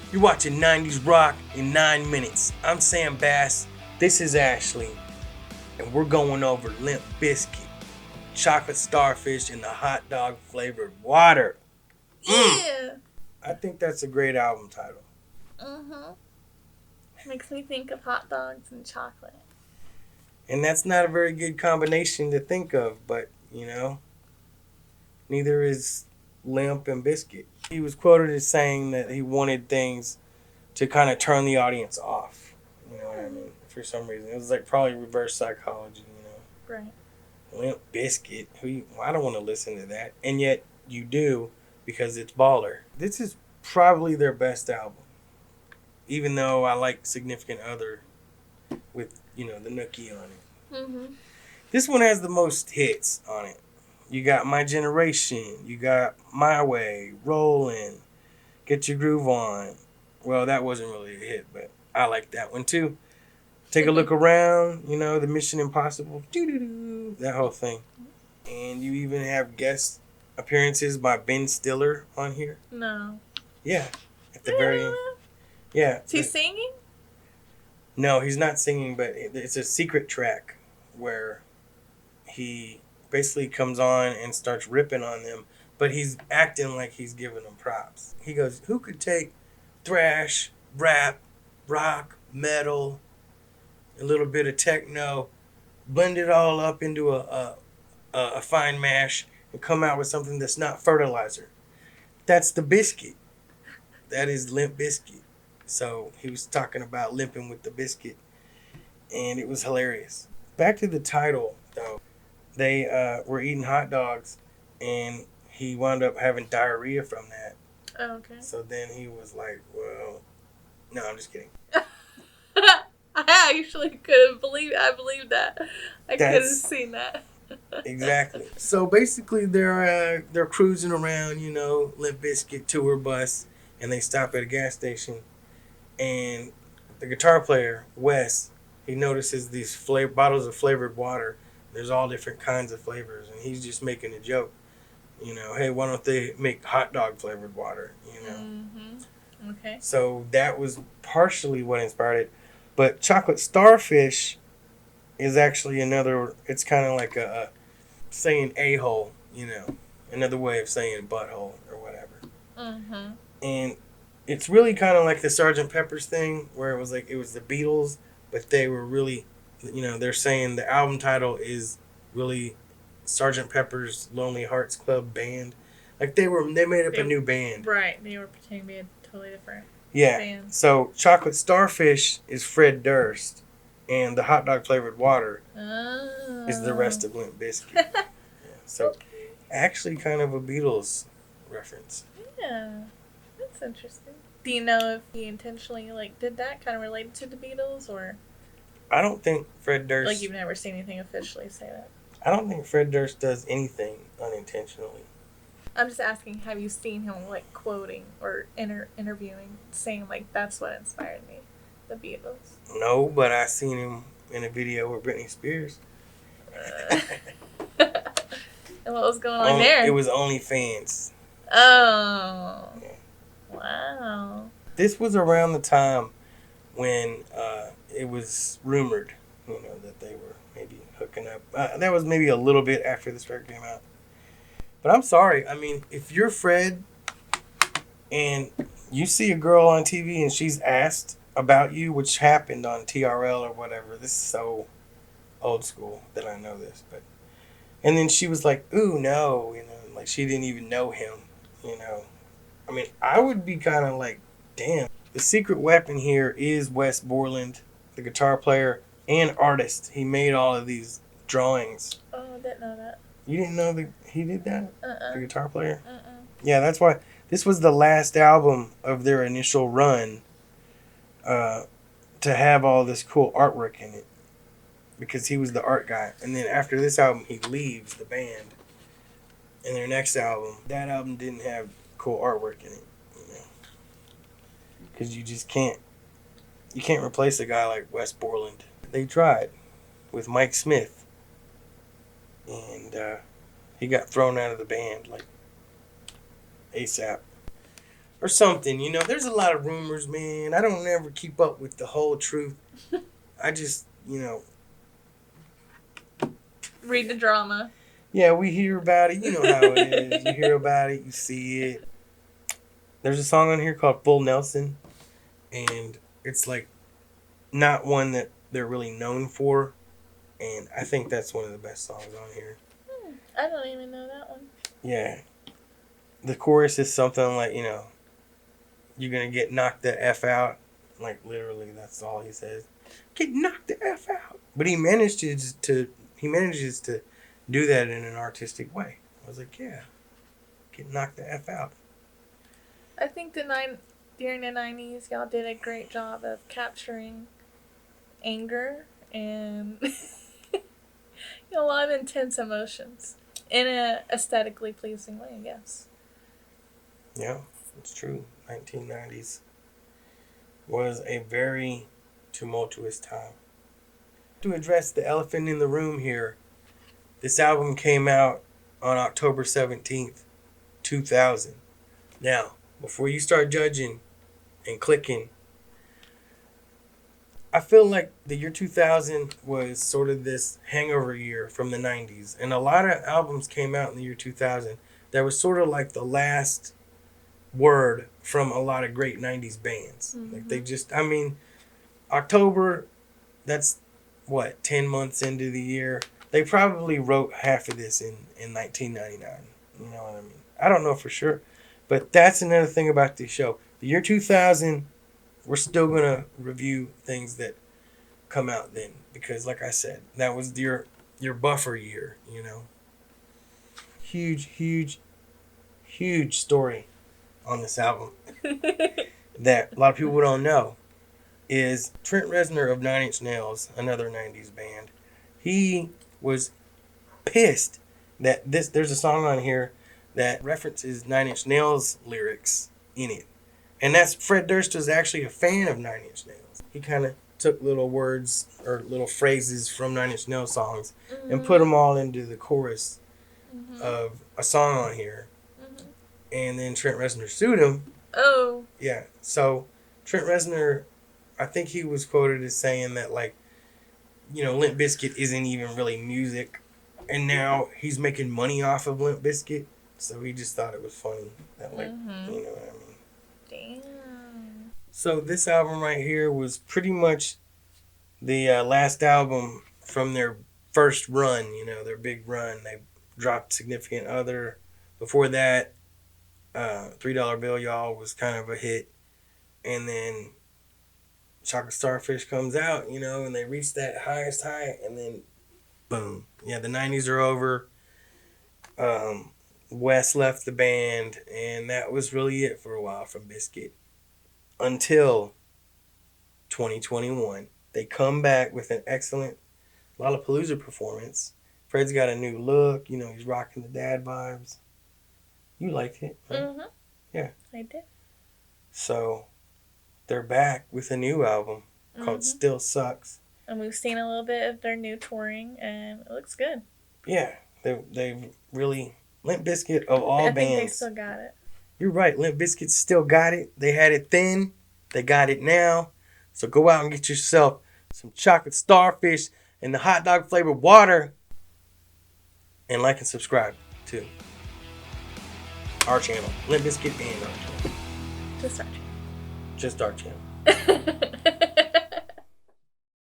You're watching 90s Rock in 9 minutes. I'm Sam Bass. This is Ashley. And we're going over Limp Bizkit, chocolate starfish, and the hot dog flavored water. Yeah. I think that's a great album title. Makes me think of hot dogs and chocolate. And that's not a very good combination to think of, but, neither is Limp and Bizkit. He was quoted as saying that he wanted things to kind of turn the audience off. You know what I mean? For some reason. It was like probably reverse psychology, Right. Limp Bizkit. I don't want to listen to that. And yet you do because it's baller. This is probably their best album. Even though I like Significant Other with, the Nookie on it. Mm-hmm. This one has the most hits on it. You got My Generation. You got My Way. Rollin'. Get Your Groove On. Well, that wasn't really a hit, but I like that one too. Take a Look Around. The Mission Impossible. Doo-doo-doo. That whole thing. And you even have guest appearances by Ben Stiller on here. No. Yeah. At the very end. Yeah. Is he singing? No, he's not singing, but it's a secret track where he basically comes on and starts ripping on them, but he's acting like he's giving them props. He goes, who could take thrash, rap, rock, metal, a little bit of techno, blend it all up into a fine mash and come out with something that's not fertilizer? That's the biscuit. That is Limp Bizkit. So he was talking about limping with the biscuit, and it was hilarious. Back to the title, though. They were eating hot dogs, and he wound up having diarrhea from that. Oh, okay. So then he was like, well, no, I'm just kidding. I actually couldn't believe it. I believed that. I could have seen that. Exactly. So basically, they're cruising around, Limp Bizkit tour bus, and they stop at a gas station, and the guitar player, Wes, he notices these bottles of flavored water. There's all different kinds of flavors, and he's just making a joke. Hey, why don't they make hot dog flavored water? Mm-hmm. Okay. So that was partially what inspired it. But chocolate starfish is actually it's kind of like a saying a-hole, another way of saying butthole or whatever. Mm-hmm. And it's really kind of like the Sgt. Pepper's thing, where it was the Beatles, but they were really, they're saying the album title is really Sgt. Pepper's Lonely Hearts Club Band. Like they made up a new band. Right, they were pretending to be a totally different band. So chocolate starfish is Fred Durst, and the hot dog flavored water is the rest of Limp Bizkit. So actually kind of a Beatles reference. Yeah, that's interesting. Do you know if he intentionally did that, kind of related to the Beatles, or? I don't think Fred Durst. You've never seen anything officially say that. I don't think Fred Durst does anything unintentionally. I'm just asking, have you seen him quoting or interviewing, saying that's what inspired me, the Beatles? No, but I seen him in a video with Britney Spears. And what was going on there? It was OnlyFans. Oh. Yeah. Wow. This was around the time when it was rumored, that they were maybe hooking up. That was maybe a little bit after this record came out. But I'm sorry. I mean, if you're Fred and you see a girl on TV and she's asked about you, which happened on TRL or whatever, this is so old school that I know this, and then she was like, ooh, no, she didn't even know him, I mean, I would be kind of like, damn. The secret weapon here is Wes Borland, the guitar player and artist. He made all of these drawings. Oh, I didn't know that. You didn't know that he did that? The guitar player? Yeah, that's why this was the last album of their initial run to have all this cool artwork in it, because he was the art guy. And then after this album, he leaves the band. And their next album, that album didn't have cool artwork in it, because you just can't replace a guy like Wes Borland. They tried with Mike Smith, and he got thrown out of the band ASAP. or something. You know, there's a lot of rumors, man. I don't ever keep up with the whole truth. I just, Read the drama. yeah, we hear about it. You know how it is. You hear about it, you see it. There's a song on here called Full Nelson, and it's like not one that they're really known for, and I think that's one of the best songs on here. I don't even know that one. Yeah. The chorus is something like, you're going to get knocked the F out. Like, literally, that's all he says. Get knocked the F out. But he manages to do that in an artistic way. I was like, yeah, get knocked the F out. I think during the 90's, y'all did a great job of capturing anger and a lot of intense emotions in a aesthetically pleasing way, I guess. Yeah, it's true. 1990s was a very tumultuous time. To address the elephant in the room here, this album came out on October 17th, 2000. Now, before you start judging and clicking, I feel like the year 2000 was sort of this hangover year from the 90's. And a lot of albums came out in the year 2000 that was sort of like the last word from a lot of great 90's bands. Mm-hmm. Like they just, October, that's what, 10 months into the year. They probably wrote half of this in 1999. You know what I mean? I don't know for sure. But that's another thing about this show. The year 2000, we're still going to review things that come out then. Because like I said, that was your buffer year, Huge, huge, huge story on this album that a lot of people don't know is Trent Reznor of 9 Inch Nails, another 90's band. He was pissed that there's a song on here that references 9 Inch Nails lyrics in it. And that's Fred Durst was actually a fan of 9 Inch Nails. He kind of took little words or little phrases from 9 Inch Nails songs and put them all into the chorus of a song on here. And then Trent Reznor sued him. Oh. Yeah. So Trent Reznor, I think he was quoted as saying that, like, Limp Bizkit isn't even really music. And now he's making money off of Limp Bizkit. So he just thought it was funny. That, like, you know what I mean? Damn. So this album right here was pretty much the last album from their first run, their big run. They dropped Significant Other. Before that, $3 Bill Y'all was kind of a hit. And then Chocolate Starfish comes out, and they reach that highest high, and then boom. Yeah, the 90's are over. Wes left the band, and that was really it for a while from Bizkit. Until 2021. They come back with an excellent Lollapalooza performance. Fred's got a new look, he's rocking the dad vibes. You liked it, right? Mm-hmm. Yeah. I did. So they're back with a new album called Still Sucks. And we've seen a little bit of their new touring, and it looks good. Yeah, they've really... Limp Bizkit of all bands. I think they still got it. You're right, Limp Bizkit still got it. They had it then. They got it now. So go out and get yourself some chocolate starfish and the hot dog flavored water. And like and subscribe to our channel. Limp Bizkit and our channel. Just our channel. Just our channel.